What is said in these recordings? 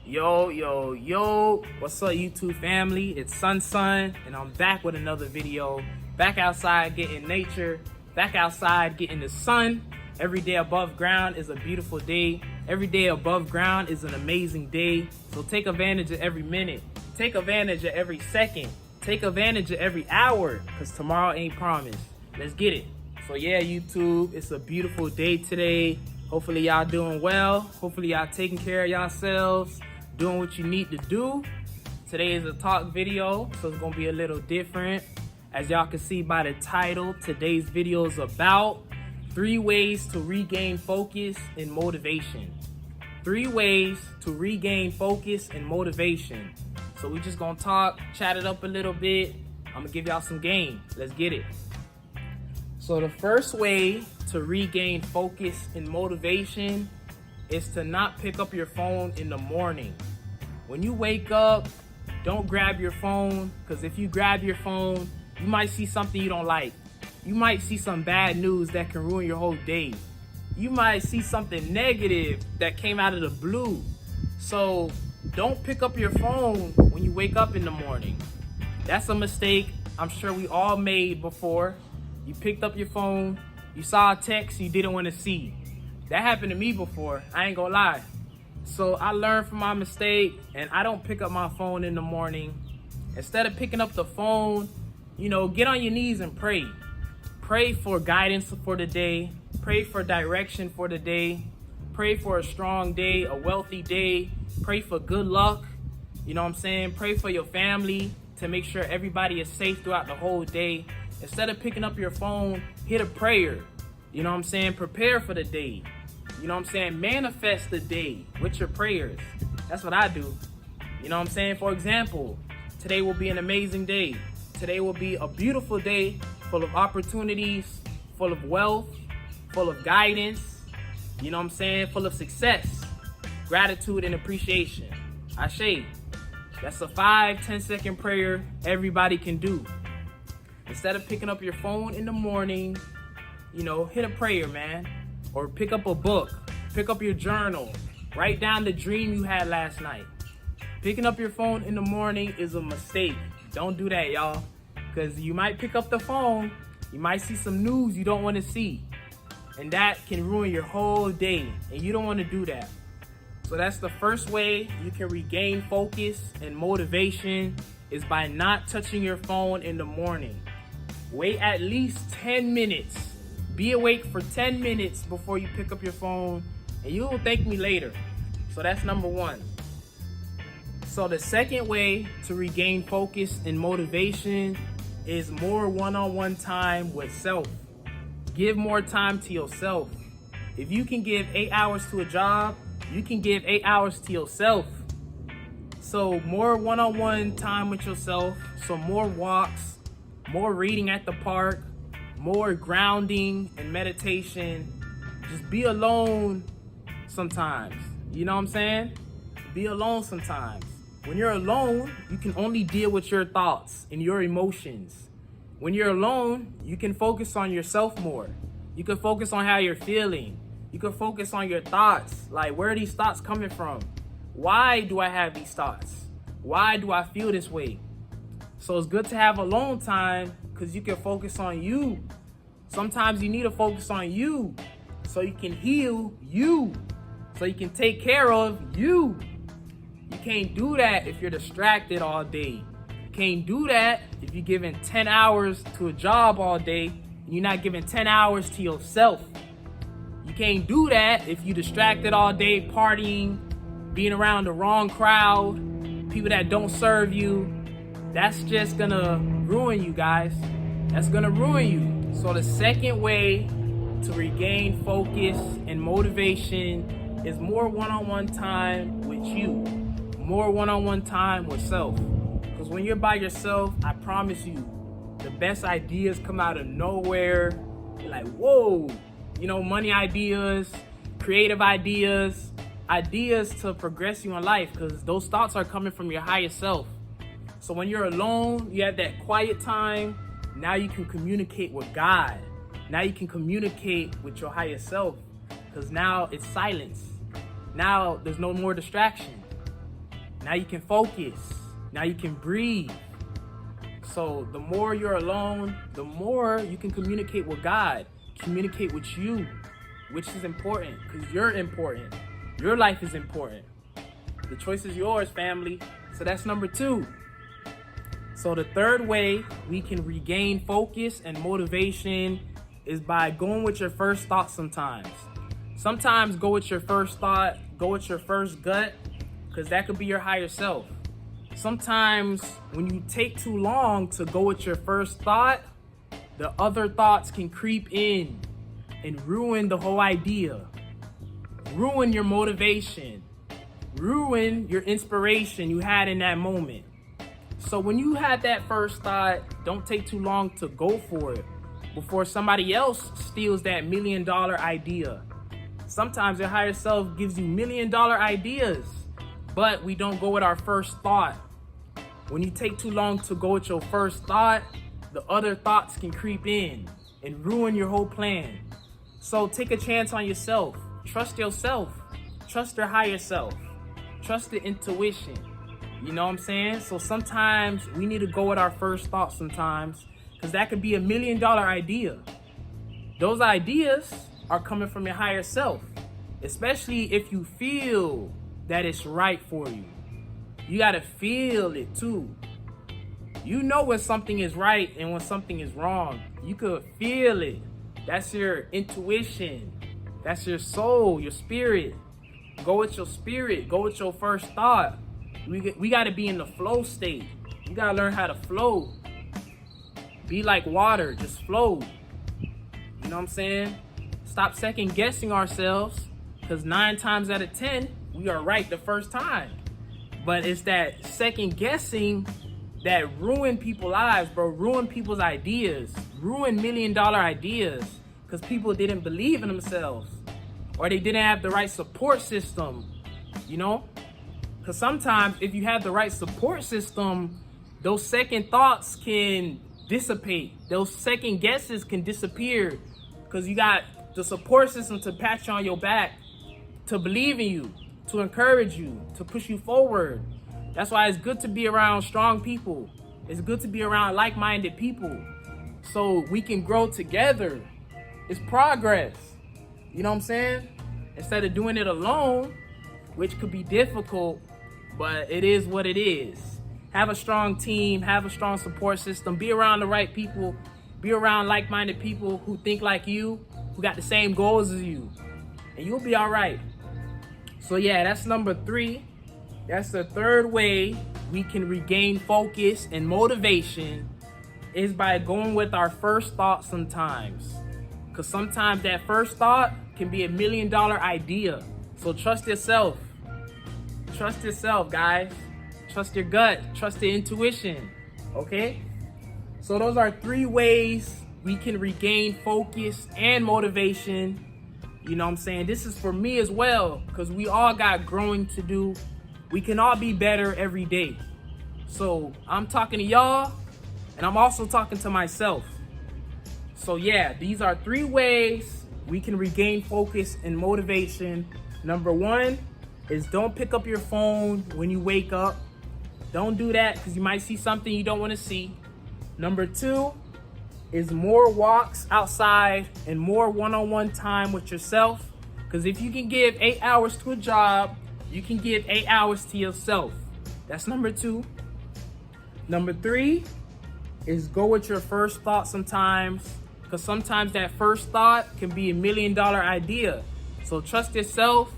Yo, what's up YouTube family? It's SunSun and I'm back with another video. Back outside getting nature, back outside getting the sun. Every day above ground is a beautiful day. Every day above ground is an amazing day. So take advantage of every minute. Take advantage of every second. Take advantage of every hour, because tomorrow ain't promised. Let's get it. So yeah, YouTube, it's a beautiful day today. Hopefully y'all doing well. Hopefully y'all taking care of yourselves, doing what you need to do. Today is a talk video, so it's gonna be a little different. As y'all can see by the title, today's video is about 3 ways to regain focus and motivation. 3 ways to regain focus and motivation. So we just gonna talk, chat it up a little bit. I'm gonna give y'all some game. Let's get it. So the first way to regain focus and motivation is to not pick up your phone in the morning. When you wake up, don't grab your phone, because if you grab your phone, you might see something you don't like. You might see some bad news that can ruin your whole day. You might see something negative that came out of the blue. So don't pick up your phone when you wake up in the morning. That's a mistake I'm sure we all made before. You picked up your phone, you saw a text you didn't want to see. That happened to me before, I ain't gonna lie. So I learned from my mistake, and I don't pick up my phone in the morning. Instead of picking up the phone, get on your knees and pray. Pray for guidance for the day. Pray for direction for the day. Pray for a strong day, a wealthy day. Pray for good luck. You know what I'm saying? Pray for your family to make sure everybody is safe throughout the whole day. Instead of picking up your phone, hit a prayer. You know what I'm saying? Prepare for the day. You know what I'm saying? Manifest the day with your prayers. That's what I do. You know what I'm saying? For example, today will be an amazing day. Today will be a beautiful day, full of opportunities, full of wealth, full of guidance. You know what I'm saying? Full of success, gratitude, and appreciation. Ashe. That's a 5-10 second prayer everybody can do. Instead of picking up your phone in the morning, hit a prayer, man. Or pick up a book, pick up your journal, write down the dream you had last night. Picking up your phone in the morning is a mistake. Don't do that, y'all. Because you might pick up the phone, you might see some news you don't want to see. And that can ruin your whole day. And you don't want to do that. So that's the first way you can regain focus and motivation, is by not touching your phone in the morning. Wait at least 10 minutes. Be awake for 10 minutes before you pick up your phone, and you will thank me later. So that's number 1. So the second way to regain focus and motivation is more one-on-one time with self. Give more time to yourself. If you can give 8 hours to a job, you can give 8 hours to yourself. So more one-on-one time with yourself. So more walks, more reading at the park, more grounding and meditation. Just be alone sometimes. You know what I'm saying? Be alone sometimes. When you're alone, you can only deal with your thoughts and your emotions. When you're alone, you can focus on yourself more. You can focus on how you're feeling. You can focus on your thoughts. Like, where are these thoughts coming from? Why do I have these thoughts? Why do I feel this way? So it's good to have alone time, because you can focus on you. Sometimes you need to focus on you so you can heal you, so you can take care of you. You can't do that if you're distracted all day. You can't do that if you're giving 10 hours to a job all day and you're not giving 10 hours to yourself. You can't do that if you're distracted all day partying, being around the wrong crowd, people that don't serve you. That's just gonna ruin you, guys. That's gonna ruin you. So the second way to regain focus and motivation is more one-on-one time with you. More one-on-one time with self. Because when you're by yourself, I promise you, the best ideas come out of nowhere. You're like, whoa, money ideas, creative ideas, ideas to progress you in life, because those thoughts are coming from your higher self. So when you're alone, you have that quiet time. Now you can communicate with God. Now you can communicate with your higher self, because now it's silence. Now there's no more distraction. Now you can focus. Now you can breathe. So the more you're alone, the more you can communicate with God, communicate with you, which is important because you're important. Your life is important. The choice is yours, family. So that's number 2. So the third way we can regain focus and motivation is by going with your first thought sometimes. Sometimes go with your first thought, go with your first gut, because that could be your higher self. Sometimes when you take too long to go with your first thought, the other thoughts can creep in and ruin the whole idea, ruin your motivation, ruin your inspiration you had in that moment. So when you had that first thought, don't take too long to go for it before somebody else steals that $1 million idea. Sometimes your higher self gives you $1 million ideas, but we don't go with our first thought. When you take too long to go with your first thought, the other thoughts can creep in and ruin your whole plan. So take a chance on yourself. Trust yourself. Trust your higher self. Trust the intuition. You know what I'm saying? So sometimes we need to go with our first thought sometimes, because that could be $1 million idea. Those ideas are coming from your higher self, especially if you feel that it's right for you. You got to feel it too. You know when something is right and when something is wrong. You could feel it. That's your intuition. That's your soul, your spirit. Go with your spirit. Go with your first thought. We got to be in the flow state. You got to learn how to flow. Be like water. Just flow. You know what I'm saying? Stop second guessing ourselves, because 9 times out of 10, we are right the first time. But it's that second guessing that ruin people's lives, bro. Ruin people's ideas. Ruin $1 million ideas because people didn't believe in themselves, or they didn't have the right support system, you know? Because sometimes if you have the right support system, those second thoughts can dissipate. Those second guesses can disappear because you got the support system to pat you on your back, to believe in you, to encourage you, to push you forward. That's why it's good to be around strong people. It's good to be around like-minded people so we can grow together. It's progress. You know what I'm saying? Instead of doing it alone, which could be difficult, but it is what it is. Have a strong team, have a strong support system, be around the right people, be around like-minded people who think like you, who got the same goals as you, and you'll be all right. So yeah, that's number 3. That's the third way we can regain focus and motivation, is by going with our first thought sometimes. Because sometimes that first thought can be $1 million idea. So trust yourself. Trust yourself, guys. Trust your gut. Trust the intuition. Okay? So those are 3 ways we can regain focus and motivation. You know what I'm saying? This is for me as well, because we all got growing to do. We can all be better every day. So I'm talking to y'all, and I'm also talking to myself. So yeah, these are 3 ways we can regain focus and motivation. Number 1 is don't pick up your phone when you wake up. Don't do that because you might see something you don't want to see. Number 2 is more walks outside and more one-on-one time with yourself. Because if you can give 8 hours to a job, you can give 8 hours to yourself. That's number 2. Number 3 is go with your first thought sometimes. Because sometimes that first thought can be $1 million idea. So trust yourself,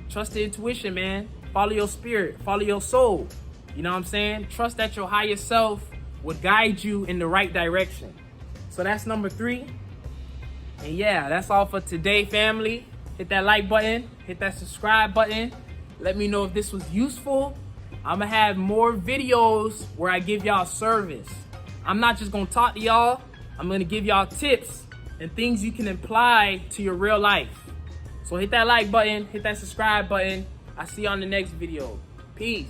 trust the intuition, man. Follow your spirit, follow your soul. You know what I'm saying? Trust that your higher self would guide you in the right direction. So that's number 3. And yeah, that's all for today, family. Hit that like button, hit that subscribe button. Let me know if this was useful. I'm gonna have more videos where I give y'all service. I'm not just gonna talk to y'all. I'm gonna give y'all tips and things you can apply to your real life. So hit that like button, hit that subscribe button. I'll see you on the next video. Peace.